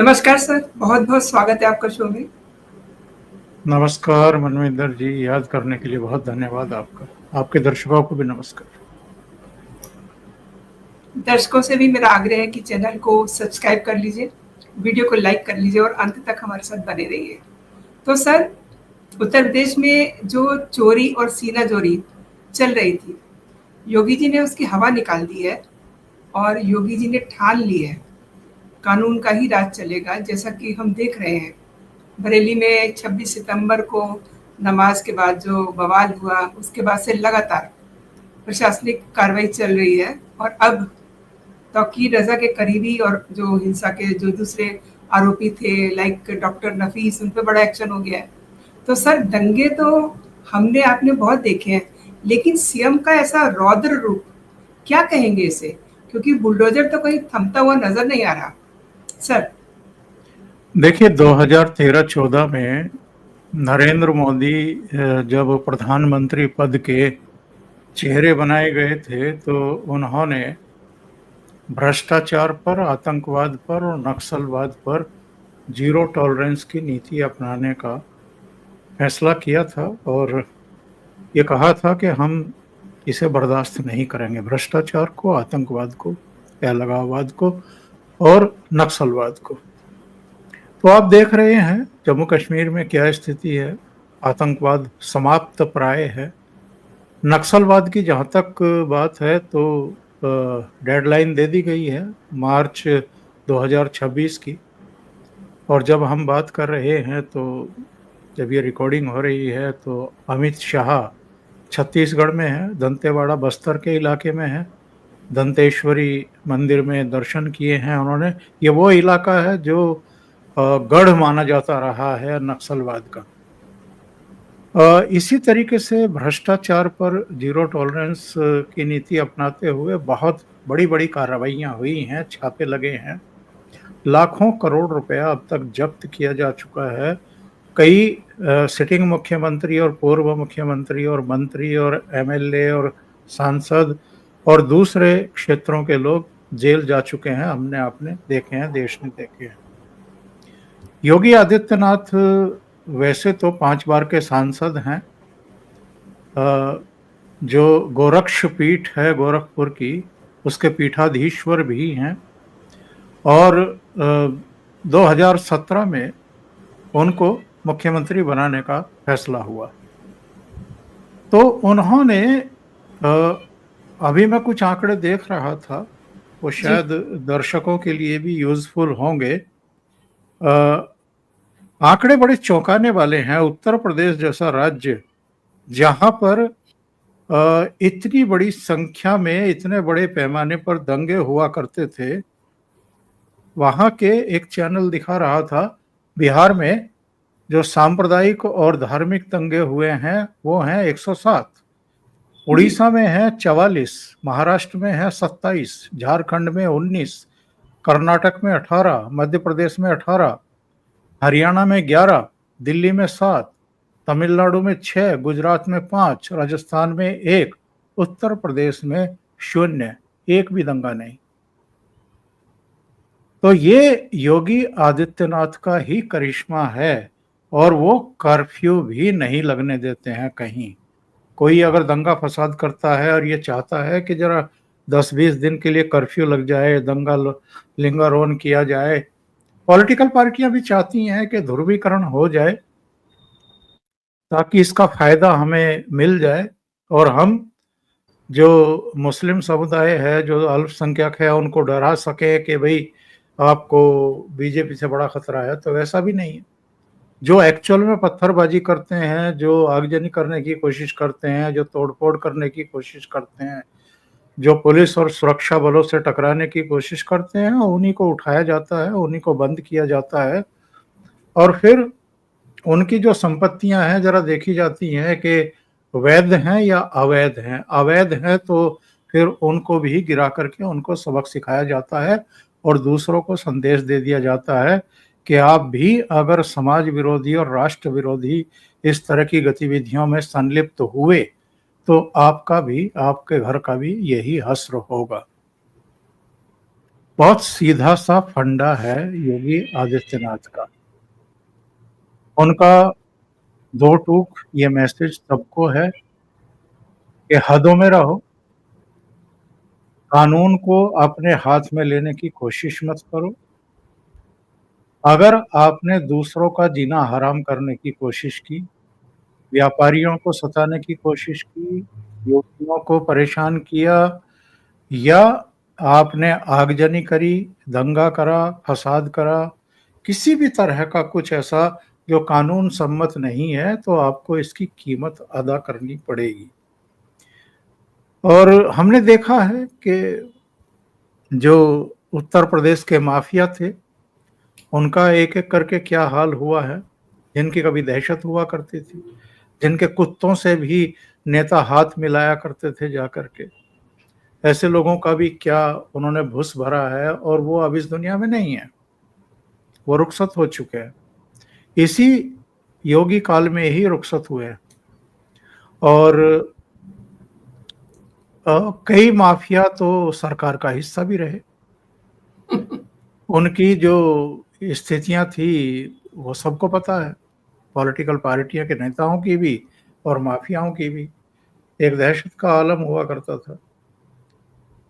नमस्कार सर, बहुत-बहुत स्वागत है आपका शो में। नमस्कार मनविंदर जी, याद करने के लिए बहुत धन्यवाद आपका। आपके दर्शकों को भी नमस्कार। दर्शकों से भी मेरा आग्रह है कि चैनल को सब्सक्राइब कर लीजिए, वीडियो को लाइक कर लीजिए और अंत तक हमारे साथ बने रहिए। तो सर, उत्तर प्रदेश में जो चोरी और सीना चोरी चल रही थी, योगी जी ने उसकी हवा निकाल दी है और योगी जी ने ठान ली है, कानून का ही राज चलेगा। जैसा कि हम देख रहे हैं, बरेली में 26 सितंबर को नमाज के बाद जो बवाल हुआ, उसके बाद से लगातार प्रशासनिक कार्रवाई चल रही है और अब तौकीर रज़ा के करीबी और जो हिंसा के जो दूसरे आरोपी थे लाइक डॉक्टर नफीस, उन पे बड़ा एक्शन हो गया है। तो सर, दंगे तो हमने आपने बहुत देखे हैं, लेकिन सीएम का ऐसा रौद्र रूप, क्या कहेंगे इसे? क्योंकि बुलडोजर तो कहीं थमता हुआ नजर नहीं आ रहा। सर, देखिए 2013-14 में नरेंद्र मोदी जब प्रधानमंत्री पद के चेहरे बनाए गए थे तो उन्होंने भ्रष्टाचार पर, आतंकवाद पर और नक्सलवाद पर जीरो टॉलरेंस की नीति अपनाने का फैसला किया था और ये कहा था कि हम इसे बर्दाश्त नहीं करेंगे, भ्रष्टाचार को, आतंकवाद को, अलगाववाद को और नक्सलवाद को। तो आप देख रहे हैं जम्मू कश्मीर में क्या स्थिति है। आतंकवाद समाप्त प्राय है। नक्सलवाद की जहाँ तक बात है तो डेडलाइन दे दी गई है मार्च 2026 की। और जब हम बात कर रहे हैं तो जब ये रिकॉर्डिंग हो रही है तो अमित शाह छत्तीसगढ़ में है, दंतेवाड़ा बस्तर के इलाके में है, दंतेश्वरी मंदिर में दर्शन किए हैं उन्होंने। ये वो इलाका है जो गढ़ माना जाता रहा है नक्सलवाद का। इसी तरीके से भ्रष्टाचार पर जीरो टॉलरेंस की नीति अपनाते हुए बहुत बड़ी बड़ी कार्रवाइयां हुई हैं, छापे लगे हैं, लाखों करोड़ रुपया अब तक जब्त किया जा चुका है। कई सिटिंग मुख्यमंत्री और पूर्व मुख्यमंत्री और मंत्री और एमएलए और सांसद और दूसरे क्षेत्रों के लोग जेल जा चुके हैं, हमने आपने देखे हैं, देश ने देखे हैं। योगी आदित्यनाथ वैसे तो 5 बार के सांसद हैं। जो गोरक्ष पीठ है गोरखपुर की, उसके पीठाधीश्वर भी हैं और 2017 में उनको मुख्यमंत्री बनाने का फैसला हुआ। तो उन्होंने अभी मैं कुछ आंकड़े देख रहा था, वो शायद दर्शकों के लिए भी यूजफुल होंगे। आंकड़े बड़े चौंकाने वाले हैं। उत्तर प्रदेश जैसा राज्य जहां पर इतनी बड़ी संख्या में, इतने बड़े पैमाने पर दंगे हुआ करते थे, वहां के एक चैनल दिखा रहा था बिहार में जो सांप्रदायिक और धार्मिक दंगे हुए हैं वो हैं 107, उड़ीसा में है 44, महाराष्ट्र में है 27, झारखंड में 19, कर्नाटक में 18, मध्य प्रदेश में 18, हरियाणा में 11, दिल्ली में 7, तमिलनाडु में 6, गुजरात में 5, राजस्थान में 1, उत्तर प्रदेश में 0, एक भी दंगा नहीं। तो ये योगी आदित्यनाथ का ही करिश्मा है और वो कर्फ्यू भी नहीं लगने देते हैं कहीं। कोई अगर दंगा फसाद करता है और ये चाहता है कि जरा 10-20 दिन के लिए कर्फ्यू लग जाए, दंगा लिंगारोन किया जाए, पॉलिटिकल पार्टियां भी चाहती हैं कि ध्रुवीकरण हो जाए ताकि इसका फायदा हमें मिल जाए और हम जो मुस्लिम समुदाय है, जो अल्पसंख्यक है, उनको डरा सके कि भाई आपको बीजेपी से बड़ा खतरा है। तो वैसा भी नहीं है। जो एक्चुअल में पत्थरबाजी करते हैं, जो आगजनी करने की कोशिश करते हैं, जो तोड़फोड़ करने की कोशिश करते हैं, जो पुलिस और सुरक्षा बलों से टकराने की कोशिश करते हैं, उन्हीं को उठाया जाता है, उन्हीं को बंद किया जाता है और फिर उनकी जो संपत्तियां हैं जरा देखी जाती हैं कि वैध हैं या अवैध हैं। अवैध हैं तो फिर उनको भी गिरा करके उनको सबक सिखाया जाता है और दूसरों को संदेश दे दिया जाता है कि आप भी अगर समाज विरोधी और राष्ट्र विरोधी इस तरह की गतिविधियों में संलिप्त हुए तो आपका भी, आपके घर का भी यही हश्र होगा। बहुत सीधा सा फंडा है योगी आदित्यनाथ का। उनका दो टूक ये मैसेज सबको है कि हदों में रहो, कानून को अपने हाथ में लेने की कोशिश मत करो। अगर आपने दूसरों का जीना हराम करने की कोशिश की, व्यापारियों को सताने की कोशिश की, युवतियों को परेशान किया, या आपने आगजनी करी, दंगा करा, फसाद करा, किसी भी तरह का कुछ ऐसा जो कानून सम्मत नहीं है, तो आपको इसकी कीमत अदा करनी पड़ेगी। और हमने देखा है कि जो उत्तर प्रदेश के माफिया थे, उनका एक-एक करके क्या हाल हुआ है। जिनकी कभी दहशत हुआ करती थी, जिनके कुत्तों से भी नेता हाथ मिलाया करते थे जाकर के, ऐसे लोगों का भी क्या उन्होंने भूस भरा है, और वो अब इस दुनिया में नहीं है, वो रुखसत हो चुके हैं। इसी योगी काल में ही रुखसत हुए हैं। और कई माफिया तो सरकार का हिस्सा भी रहे। उनकी जो स्थितियां थी वो सबको पता है, पॉलिटिकल पार्टियों के नेताओं की भी और माफियाओं की भी। एक दहशत का आलम हुआ करता था।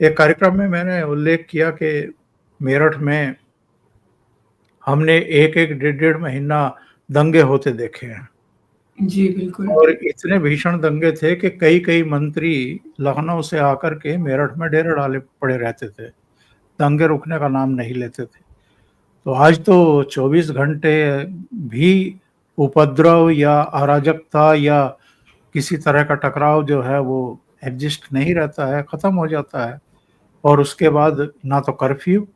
एक कार्यक्रम में मैंने उल्लेख किया कि मेरठ में हमने एक-एक, डेढ़-डेढ़ महीना दंगे होते देखे हैं। जी, बिल्कुल। और इतने भीषण दंगे थे कि कई-कई मंत्री लखनऊ से आकर के मेरठ में डेरे डाले पड़े रहते थे। दंगे रुकने का नाम नहीं लेते थे। तो आज तो 24 घंटे भी उपद्रव या अराजकता या किसी तरह का टकराव जो है वो एग्जिस्ट नहीं रहता है, खत्म हो जाता है। और उसके बाद ना तो कर्फ्यू,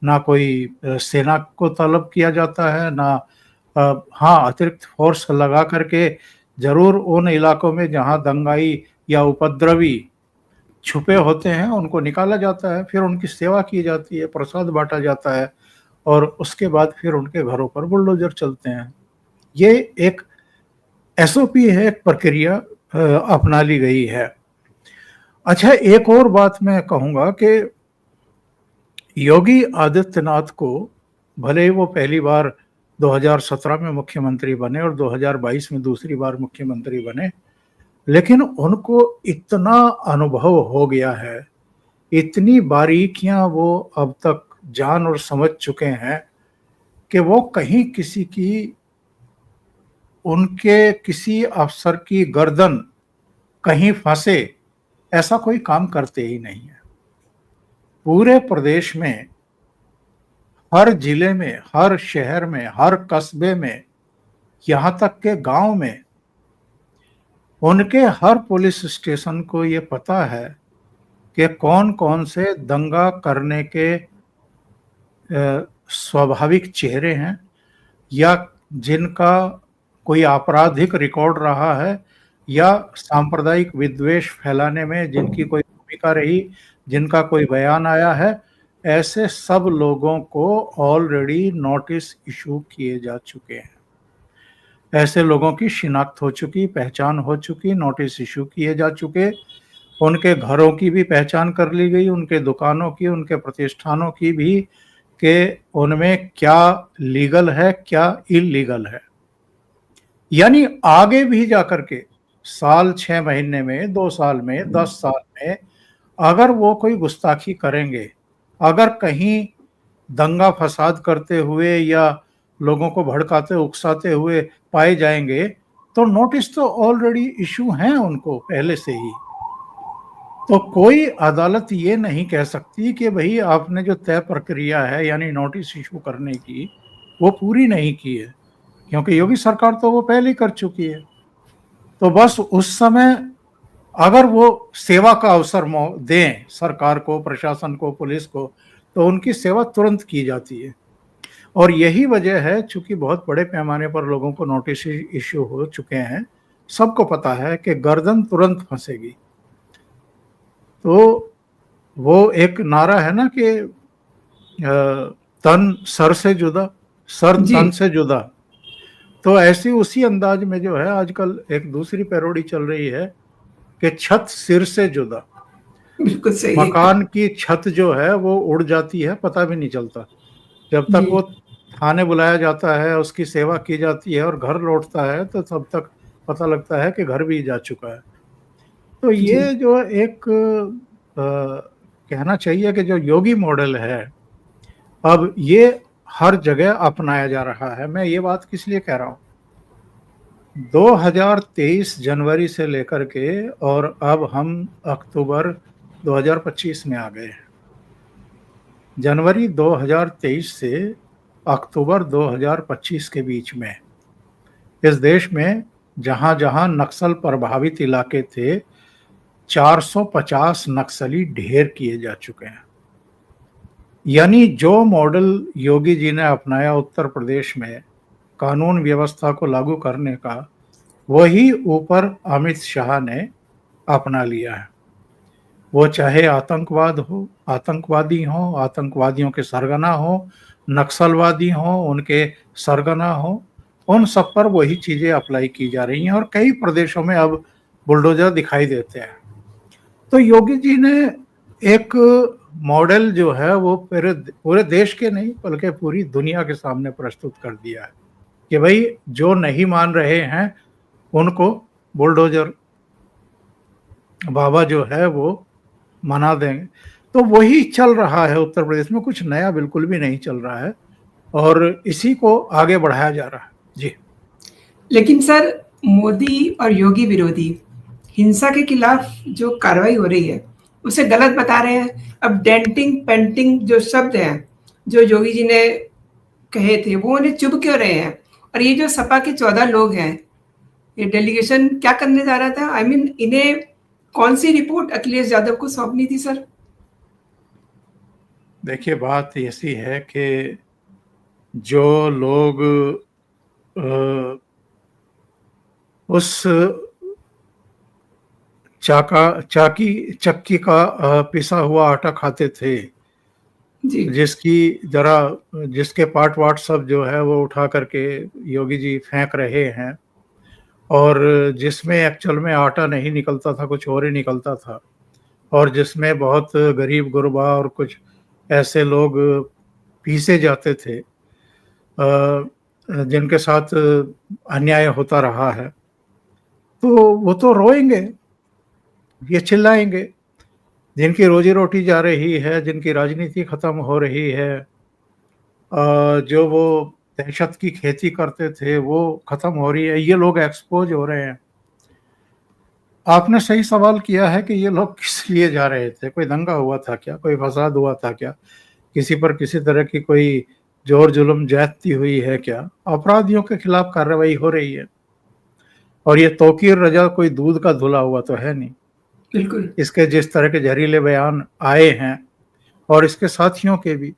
ना कोई सेना को तलब किया जाता है, ना हाँ, अतिरिक्त फोर्स लगा करके ज़रूर उन इलाकों में जहाँ दंगाई या उपद्रवी छुपे होते हैं, उनको निकाला जाता है, फिर उनकी सेवा की जाती है, प्रसाद बाँटा जाता है, और उसके बाद फिर उनके घरों पर बुलडोज़र चलते हैं। ये एक एसओपी है, एक प्रक्रिया अपना ली गई है। अच्छा, एक और बात मैं कहूँगा कि योगी आदित्यनाथ को भले ही वो पहली बार 2017 में मुख्यमंत्री बने और 2022 में दूसरी बार मुख्यमंत्री बने, लेकिन उनको इतना अनुभव हो गया है, इतनी बारीकियां वो अब तक जान और समझ चुके हैं कि वो कहीं किसी की, उनके किसी अफसर की गर्दन कहीं फंसे, ऐसा कोई काम करते ही नहीं है। पूरे प्रदेश में, हर जिले में, हर शहर में, हर कस्बे में, यहाँ तक के गांव में, उनके हर पुलिस स्टेशन को ये पता है कि कौन-कौन से दंगा करने के स्वाभाविक चेहरे हैं, या जिनका कोई आपराधिक रिकॉर्ड रहा है, या सांप्रदायिक विद्वेष फैलाने में जिनकी कोई भूमिका रही, जिनका कोई बयान आया है। ऐसे सब लोगों को ऑलरेडी नोटिस इशू किए जा चुके हैं। ऐसे लोगों की शिनाख्त हो चुकी, पहचान हो चुकी, नोटिस इशू किए जा चुके, उनके घरों की भी पहचान कर ली गई, उनके दुकानों की, उनके प्रतिष्ठानों की भी, कि उनमें क्या लीगल है, क्या इल्लीगल है। यानी आगे भी जाकर के साल 6 महीने में, 2 साल में, 10 साल में अगर वो कोई गुस्ताखी करेंगे, अगर कहीं दंगा फसाद करते हुए या लोगों को भड़काते उकसाते हुए पाए जाएंगे, तो नोटिस तो ऑलरेडी इशू हैं उनको पहले से ही। तो कोई अदालत ये नहीं कह सकती कि भाई आपने जो तय प्रक्रिया है, यानी नोटिस इशू करने की, वो पूरी नहीं की है, क्योंकि योगी सरकार तो वो पहले ही कर चुकी है। तो बस उस समय अगर वो सेवा का अवसर दें सरकार को, प्रशासन को, पुलिस को, तो उनकी सेवा तुरंत की जाती है। और यही वजह है, चूंकि बहुत बड़े पैमाने पर लोगों को नोटिस इश्यू हो चुके हैं, सबको पता है कि गर्दन तुरंत फंसेगी। तो वो एक नारा है ना कि तन सर से जुदा, सर तन से जुदा। तो ऐसी उसी अंदाज में जो है आजकल एक दूसरी पैरोडी चल रही है कि छत सिर से जुदा। बिल्कुल सही एकदम। मकान की छत जो है वो उड़ जाती है, पता भी नहीं चलता। जब तक जी, वो थाने बुलाया जाता है, उसकी सेवा की जाती है और घर लौटता है, तो तब तक पता लगता है कि घर भी जा चुका है। तो जी। ये जो एक कहना चाहिए कि जो योगी मॉडल है, अब ये हर जगह अपनाया जा रहा है। मैं ये बात किस लिए कह रहा हूँ, 2023 जनवरी से लेकर के और अब हम अक्टूबर 2025 में आ गए हैं। जनवरी 2023 से अक्टूबर 2025 के बीच में इस देश में जहां-जहां नक्सल प्रभावित इलाके थे, 450 नक्सली ढेर किए जा चुके हैं। यानी जो मॉडल योगी जी ने अपनाया उत्तर प्रदेश में कानून व्यवस्था को लागू करने का, वही ऊपर अमित शाह ने अपना लिया है। वो चाहे आतंकवाद हो, आतंकवादी हों, आतंकवादियों के सरगना हों, नक्सलवादी हों, उनके सरगना हों, उन सब पर वही चीज़ें अप्लाई की जा रही हैं और कई प्रदेशों में अब बुलडोज़र दिखाई देते हैं। तो योगी जी ने एक मॉडल जो है वो पूरे पूरे देश के नहीं बल्कि पूरी दुनिया के सामने प्रस्तुत कर दिया है कि भाई जो नहीं मान रहे हैं उनको बुलडोज़र बाबा जो है वो मना देंगे। तो वही चल रहा है उत्तर प्रदेश में, कुछ नया बिल्कुल भी नहीं चल रहा है और इसी को आगे बढ़ाया जा रहा है। जी। लेकिन सर, मोदी और योगी विरोधी हिंसा के खिलाफ जो कार्रवाई हो रही है, उसे गलत बता रहे हैं। अब डेंटिंग, पेंटिंग जो शब्द हैं, जो योगी जी ने कहे थे, वो उन्हें चुभ क्यों रहे हैं? और ये जो सपा के 14 लोग हैं, ये डेलीगेशन क्या करने जा रहा था? आई मीन इन्हें कौन सी रिपोर्ट अखिलेश यादव को सौंपनी थी सर? देखिए बात ऐसी है कि जो लोग अ, उस चक्की का पिसा हुआ आटा खाते थे, जी, जिसके पार्ट वार्ट सब जो है वो उठा करके योगी जी फेंक रहे हैं और जिसमें एक्चुअल में आटा नहीं निकलता था, कुछ और ही निकलता था और जिसमें बहुत गरीब गुरबा और कुछ ऐसे लोग पीसे जाते थे, जिनके साथ अन्याय होता रहा है, तो वो तो रोएंगे, ये चिल्लाएंगे। जिनकी रोजी रोटी जा रही है, जिनकी राजनीति खत्म हो रही है, जो वो दहशत की खेती करते थे वो खत्म हो रही है, ये लोग एक्सपोज हो रहे हैं। आपने सही सवाल किया है कि ये लोग किस लिए जा रहे थे? कोई दंगा हुआ था क्या? कोई फसाद हुआ था क्या? किसी पर किसी तरह की कोई जोर जुल्म ज्यादती हुई है क्या? अपराधियों के खिलाफ कार्रवाई हो रही है और ये तौकीर रजा कोई दूध का धुला हुआ तो है नहीं। बिल्कुल। इसके जिस तरह के जहरीले बयान आए हैं और इसके साथियों के भी,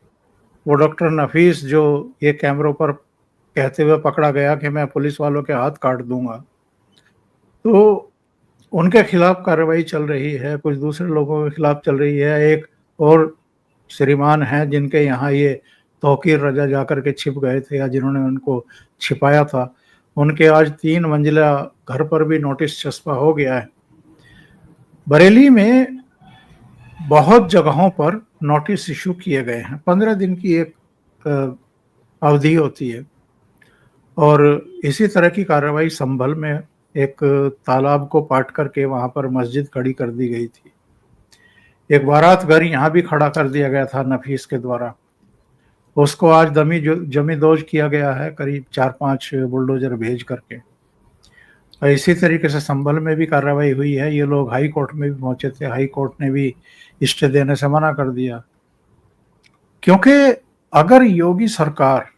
वो डॉक्टर नफीस जो ये कैमरों पर कहते हुए पकड़ा गया कि मैं पुलिस वालों के हाथ काट दूंगा, तो उनके खिलाफ कार्रवाई चल रही है, कुछ दूसरे लोगों के खिलाफ चल रही है। एक और श्रीमान हैं जिनके यहाँ ये तौकीर रजा जाकर के छिप गए थे या जिन्होंने उनको छिपाया था, उनके आज 3 मंजिला घर पर भी नोटिस चस्पा हो गया है। बरेली में बहुत जगहों पर नोटिस इशू किए गए हैं। 15 दिन की एक अवधि होती है और इसी तरह की कार्रवाई संभल में एक तालाब को पाट करके वहां पर मस्जिद खड़ी कर दी गई थी। एक बारात घर यहाँ भी खड़ा कर दिया गया था नफीस के द्वारा, उसको आज जमींदोज किया गया है करीब 4-5 बुलडोजर भेज करके। और इसी तरीके से संभल में भी कार्रवाई हुई है। ये लोग हाई कोर्ट में भी पहुंचे थे, हाई कोर्ट ने भी स्टे देने से मना कर दिया, क्योंकि अगर योगी सरकार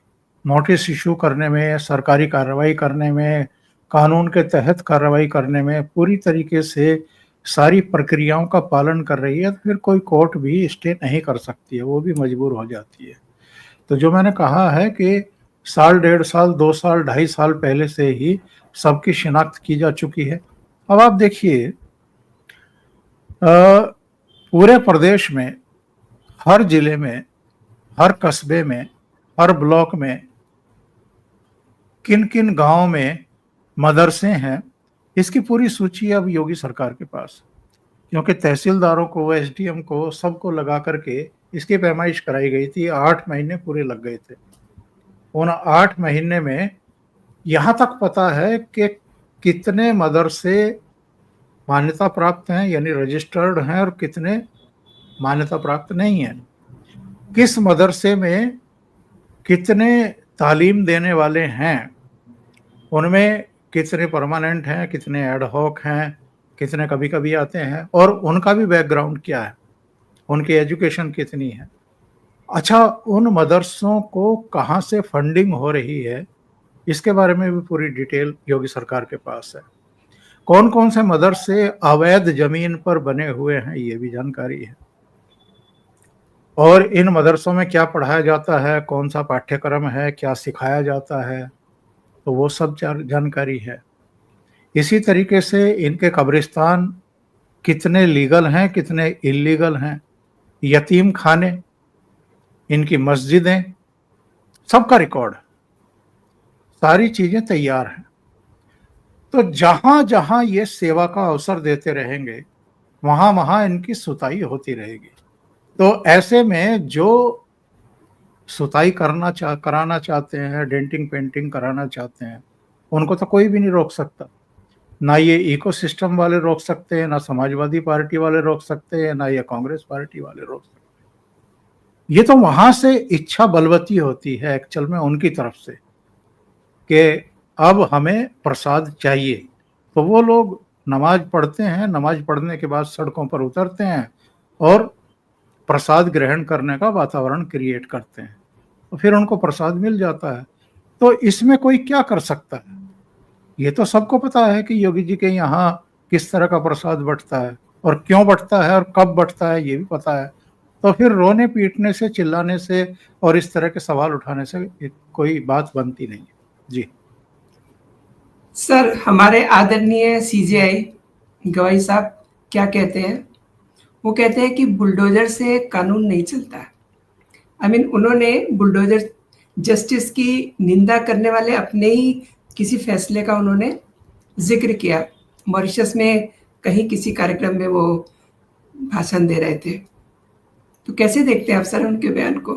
नोटिस इशू करने में, सरकारी कार्रवाई करने में, कानून के तहत कार्रवाई करने में पूरी तरीके से सारी प्रक्रियाओं का पालन कर रही है, तो फिर कोई कोर्ट भी स्टे नहीं कर सकती है, वो भी मजबूर हो जाती है। तो जो मैंने कहा है कि साल, 1.5 साल, 2 साल, 2.5 साल पहले से ही सबकी शिनाख्त की जा चुकी है। अब आप देखिए, पूरे प्रदेश में, हर जिले में, हर कस्बे में, हर ब्लॉक में, किन किन गांव में मदरसे हैं, इसकी पूरी सूची अब योगी सरकार के पास। क्योंकि तहसीलदारों को, एसडीएम को, सबको लगा करके इसकी पैमाइश कराई गई थी। 8 महीने पूरे लग गए थे। उन 8 महीने में यहाँ तक पता है कि कितने मदरसे मान्यता प्राप्त हैं, यानी रजिस्टर्ड हैं, और कितने मान्यता प्राप्त नहीं हैं। किस मदरसे में कितने तालीम देने वाले हैं, उनमें कितने परमानेंट हैं, कितने एडहॉक हैं, कितने कभी कभी आते हैं, और उनका भी बैकग्राउंड क्या है, उनकी एजुकेशन कितनी है। अच्छा, उन मदरसों को कहाँ से फंडिंग हो रही है, इसके बारे में भी पूरी डिटेल योगी सरकार के पास है। कौन कौन से मदरसे अवैध जमीन पर बने हुए हैं, ये भी जानकारी है। और इन मदरसों में क्या पढ़ाया जाता है, कौन सा पाठ्यक्रम है, क्या सिखाया जाता है, तो वो सब जानकारी है। इसी तरीके से इनके कब्रिस्तान कितने लीगल हैं, कितने इलीगल हैं, यतीम खाने, इनकी मस्जिदें, सबका रिकॉर्ड, सारी चीजें तैयार हैं। तो जहां जहां ये सेवा का अवसर देते रहेंगे, वहां वहां इनकी सुताई होती रहेगी। तो ऐसे में जो सुताई कराना चाहते हैं, डेंटिंग पेंटिंग कराना चाहते हैं, उनको तो कोई भी नहीं रोक सकता। ना ये इकोसिस्टम वाले रोक सकते हैं, ना समाजवादी पार्टी वाले रोक सकते हैं, ना ये कांग्रेस पार्टी वाले रोक सकते हैं। ये तो वहां से इच्छा बलवती होती है एक्चुअल में उनकी तरफ से कि अब हमें प्रसाद चाहिए। तो वो लोग नमाज पढ़ते हैं, नमाज पढ़ने के बाद सड़कों पर उतरते हैं और प्रसाद ग्रहण करने का वातावरण क्रिएट करते हैं, तो फिर उनको प्रसाद मिल जाता है। तो इसमें कोई क्या कर सकता है? ये तो सबको पता है कि योगी जी के यहाँ किस तरह का प्रसाद बंटता है और क्यों बंटता है और कब बंटता है, ये भी पता है। तो फिर रोने पीटने से, चिल्लाने से और इस तरह के सवाल उठाने से कोई बात बनती नहीं है। जी सर, हमारे आदरणीय सीजेआई गवाई साहब क्या कहते हैं? वो कहते हैं कि बुलडोजर से कानून नहीं चलता। उन्होंने बुलडोजर जस्टिस की निंदा करने वाले अपने ही किसी फैसले का उन्होंने जिक्र किया। मॉरिशस में कहीं किसी कार्यक्रम में वो भाषण दे रहे थे। तो कैसे देखते हैं आप सर उनके बयान को?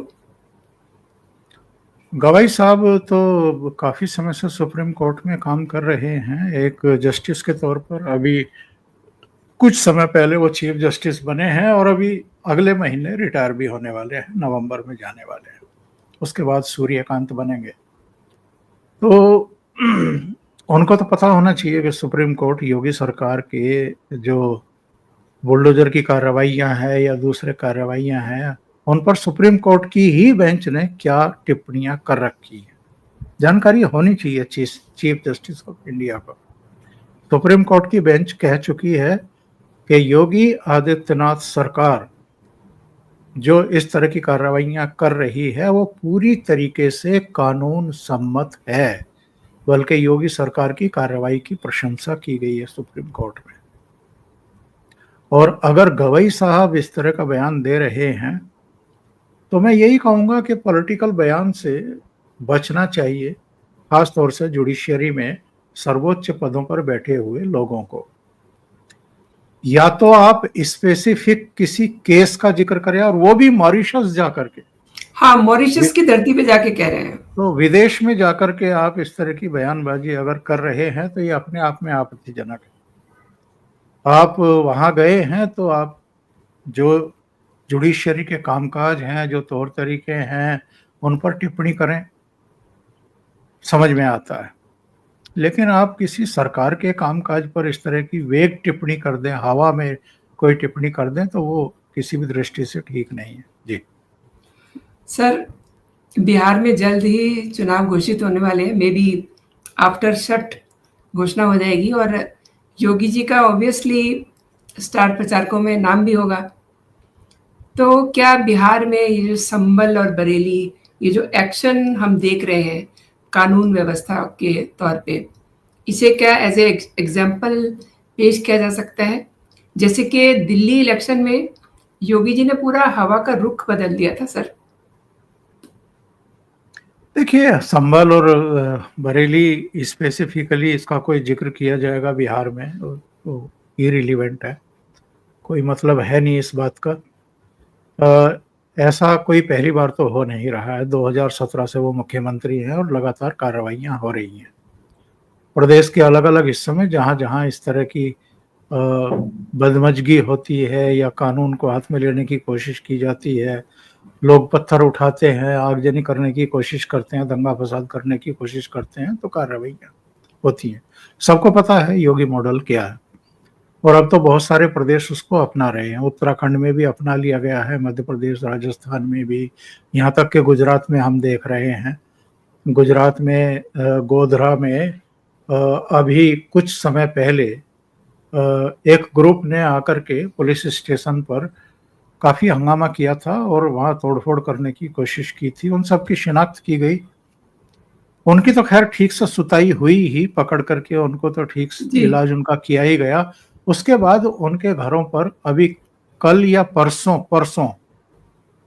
गवाई साहब तो काफी समय से सुप्रीम कोर्ट में काम कर रहे हैं एक जस्टिस के तौर पर। अभी कुछ समय पहले वो चीफ जस्टिस बने हैं और अभी अगले महीने रिटायर भी होने वाले हैं, नवंबर में जाने वाले हैं। उसके बाद सूर्यकांत बनेंगे। तो उनको तो पता होना चाहिए कि सुप्रीम कोर्ट योगी सरकार के जो बुलडोजर की कार्रवाइयां हैं या दूसरे कार्रवाइयां हैं, उन पर सुप्रीम कोर्ट की ही बेंच ने क्या टिप्पणियां कर रखी है, जानकारी होनी चाहिए चीफ जस्टिस ऑफ इंडिया को। सुप्रीम कोर्ट की बेंच कह चुकी है कि योगी आदित्यनाथ सरकार जो इस तरह की कार्रवाइयां कर रही है वो पूरी तरीके से कानून सम्मत है, बल्कि योगी सरकार की कार्रवाई की प्रशंसा की गई है सुप्रीम कोर्ट में। और अगर गवई साहब इस तरह का बयान दे रहे हैं तो मैं यही कहूंगा कि पॉलिटिकल बयान से बचना चाहिए, खासतौर से जुडिशियरी में सर्वोच्च पदों पर बैठे हुए लोगों को। या तो आप स्पेसिफिक किसी केस का जिक्र करें, और वो भी मॉरिशस जाकर के। हाँ, मॉरिशस की धरती पे जाके कह रहे हैं। तो विदेश में जाकर के आप इस तरह की बयानबाजी अगर कर रहे हैं तो ये अपने आप में आपत्तिजनक है। आप वहां गए हैं तो आप जो जुडिशियरी के कामकाज हैं, जो तौर तरीके हैं, उन पर टिप्पणी करें, समझ में आता है। लेकिन आप किसी सरकार के कामकाज पर इस तरह की वेग टिप्पणी कर दें, हवा में कोई टिप्पणी कर दें, तो वो किसी भी दृष्टि से ठीक नहीं है। जी सर, बिहार में जल्द ही चुनाव घोषित होने वाले हैं। मे बी आफ्टर छठ घोषणा हो जाएगी और योगी जी का ऑब्वियसली स्टार प्रचारकों में नाम भी होगा। तो क्या बिहार में ये जो संभल और बरेली, ये जो एक्शन हम देख रहे हैं कानून व्यवस्था के तौर पे, इसे क्या एज ए एग्जाम्पल पेश किया जा सकता है? जैसे कि दिल्ली इलेक्शन में योगी जी ने पूरा हवा का रुख बदल दिया था सर। देखिए, संभल और बरेली स्पेसिफिकली इसका कोई जिक्र किया जाएगा बिहार में तो इरिलीवेंट है। कोई मतलब है नहीं इस बात का। ऐसा कोई पहली बार तो हो नहीं रहा है, 2017 से वो मुख्यमंत्री हैं और लगातार कार्रवाइयाँ हो रही हैं। प्रदेश के अलग-अलग हिस्सों में जहाँ-जहाँ इस तरह की बदमज़गी होती है या कानून को हाथ में लेने की कोशिश की जाती है, लोग पत्थर उठाते हैं, आगजनी करने की कोशिश करते हैं, दंगा-फ़साद करने की कोशिश करते हैं, तो कार्रवाइयाँ होती हैं। सबको पता है योगी मॉडल क्या है और अब तो बहुत सारे प्रदेश उसको अपना रहे हैं। उत्तराखंड में भी अपना लिया गया है, मध्य प्रदेश, राजस्थान में भी, यहाँ तक कि गुजरात में हम देख रहे हैं। गुजरात में गोधरा में अभी कुछ समय पहले एक ग्रुप ने आकर के पुलिस स्टेशन पर काफ़ी हंगामा किया था और वहाँ तोड़-फोड़ करने की कोशिश की थी। उन सब की शिनाख्त की गई। उनकी तो खैर ठीक से सुताई हुई ही, पकड़ करके उनको तो ठीक से जी। इलाज उनका किया ही गया। उसके बाद उनके घरों पर अभी कल या परसों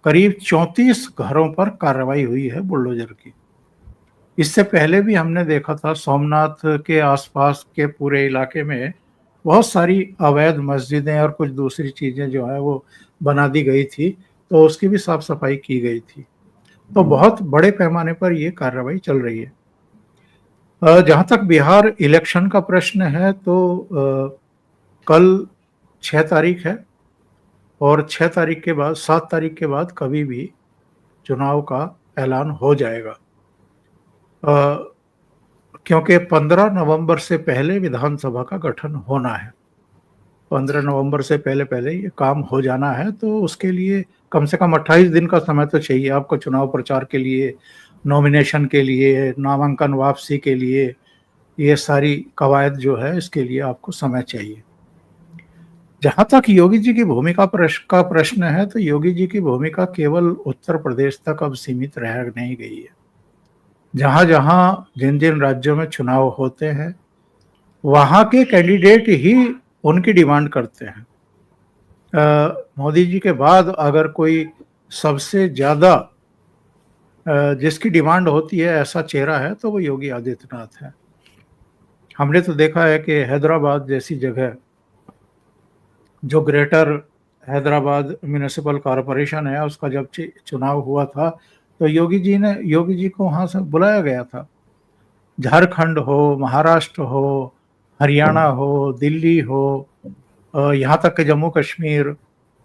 करीब 34 घरों पर कार्रवाई हुई है बुलडोज़र की। इससे पहले भी हमने देखा था सोमनाथ के आस-पास के पूरे इलाके में बहुत सारी अवैध मस्जिदें और कुछ दूसरी चीज़ें जो हैं वो बना दी गई थी, तो उसकी भी साफ-सफाई की गई थी। तो बहुत बड़े पैमाने पर ये कार्रवाई चल रही है। जहाँ तक बिहार इलेक्शन का प्रश्न है तो कल 6 तारीख है और 6 तारीख के बाद 7 तारीख के बाद कभी भी चुनाव का ऐलान हो जाएगा। क्योंकि 15 नवंबर से पहले विधानसभा का गठन होना है। 15 नवंबर से पहले-पहले ये काम हो जाना है, तो उसके लिए कम से कम 28 दिन का समय तो चाहिए आपको चुनाव प्रचार के लिए, नॉमिनेशन के लिए, नामांकन वापसी के लिए, ये सारी कवायद जो है इसके लिए आपको समय चाहिए। जहाँ तक योगी जी की भूमिका का प्रश्न है, तो योगी जी की भूमिका केवल उत्तर प्रदेश तक अब सीमित रह नहीं गई है। जहाँ-जहाँ, जिन-जिन राज्यों में चुनाव होते हैं, वहाँ के कैंडिडेट ही उनकी डिमांड करते हैं। मोदी जी के बाद अगर कोई सबसे ज़्यादा जिसकी डिमांड होती है ऐसा चेहरा है तो वो योगी आदित्यनाथ है। हमने तो देखा है कि हैदराबाद जैसी जगह, जो ग्रेटर हैदराबाद म्युनिसिपल कॉर्पोरेशन है, उसका जब चुनाव हुआ था, तो योगी जी को वहाँ से बुलाया गया था। झारखंड हो, महाराष्ट्र हो, हरियाणा हो, दिल्ली हो, यहाँ तक कि जम्मू कश्मीर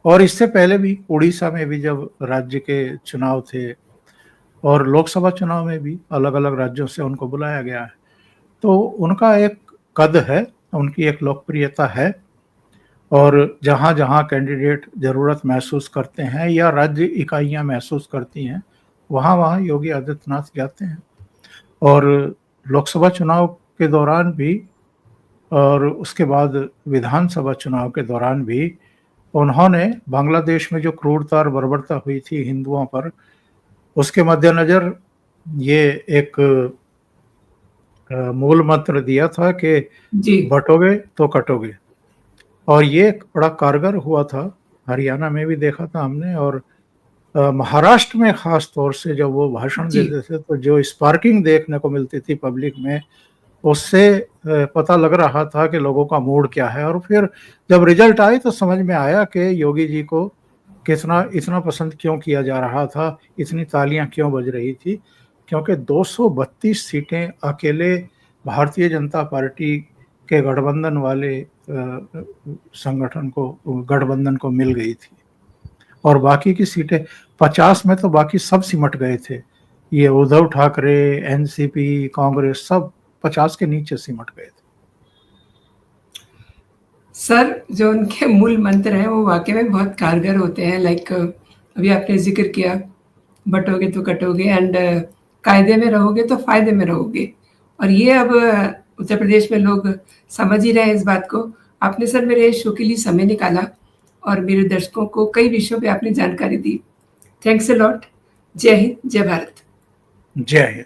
और इससे पहले भी उड़ीसा में भी जब राज्य के चुनाव थे और लोकसभा चुनाव में भी अलग-अलग राज्यों से उनको बुलाया गया है। तो उनका एक कद है, उनकी एक लोकप्रियता है और जहाँ-जहाँ कैंडिडेट ज़रूरत महसूस करते हैं या राज्य इकाइयाँ महसूस करती हैं, वहाँ-वहाँ योगी आदित्यनाथ जाते हैं। और लोकसभा चुनाव के दौरान भी और उसके बाद विधानसभा चुनाव के दौरान भी उन्होंने बांग्लादेश में जो क्रूरता और बर्बरता हुई थी हिंदुओं पर, उसके मद्देनज़र ये एक मूल मंत्र दिया था कि जी। बँटोगे तो कटोगे और ये बड़ा कारगर हुआ था। हरियाणा में भी देखा था हमने और महाराष्ट्र में ख़ास तौर से जब वो भाषण जी। देते थे, तो जो स्पार्किंग देखने को मिलती थी पब्लिक में, उससे पता लग रहा था कि लोगों का मूड क्या है और फिर जब रिज़ल्ट आए तो समझ में आया कि योगी जी को इतना पसंद क्यों किया जा रहा था, इतनी तालियाँ क्यों बज रही थी। क्योंकि 232 सीटें अकेले भारतीय जनता पार्टी के गठबंधन वाले गठबंधन को मिल गई थी और बाकी की सीटें 50 में तो बाकी सब सिमट गए थे। ये उद्धव ठाकरे, एनसीपी, कांग्रेस सब 50 के नीचे सिमट गए थे। सर, जो उनके मूल मंत्र हैं वो वाक़ई में बहुत कारगर होते हैं। लाइक अभी आपने ज़िक्र किया, बँटोगे तो कटोगे एंड कायदे में रहोगे तो फ़ायदे में रहोगे। और ये अब उत्तर प्रदेश में लोग समझ ही रहे हैं इस बात को। आपने सर मेरे शो के लिए समय निकाला और मेरे दर्शकों को कई विषयों पे आपने जानकारी दी। Thanks a lot. जय हिंद, जय भारत। जय हिंद।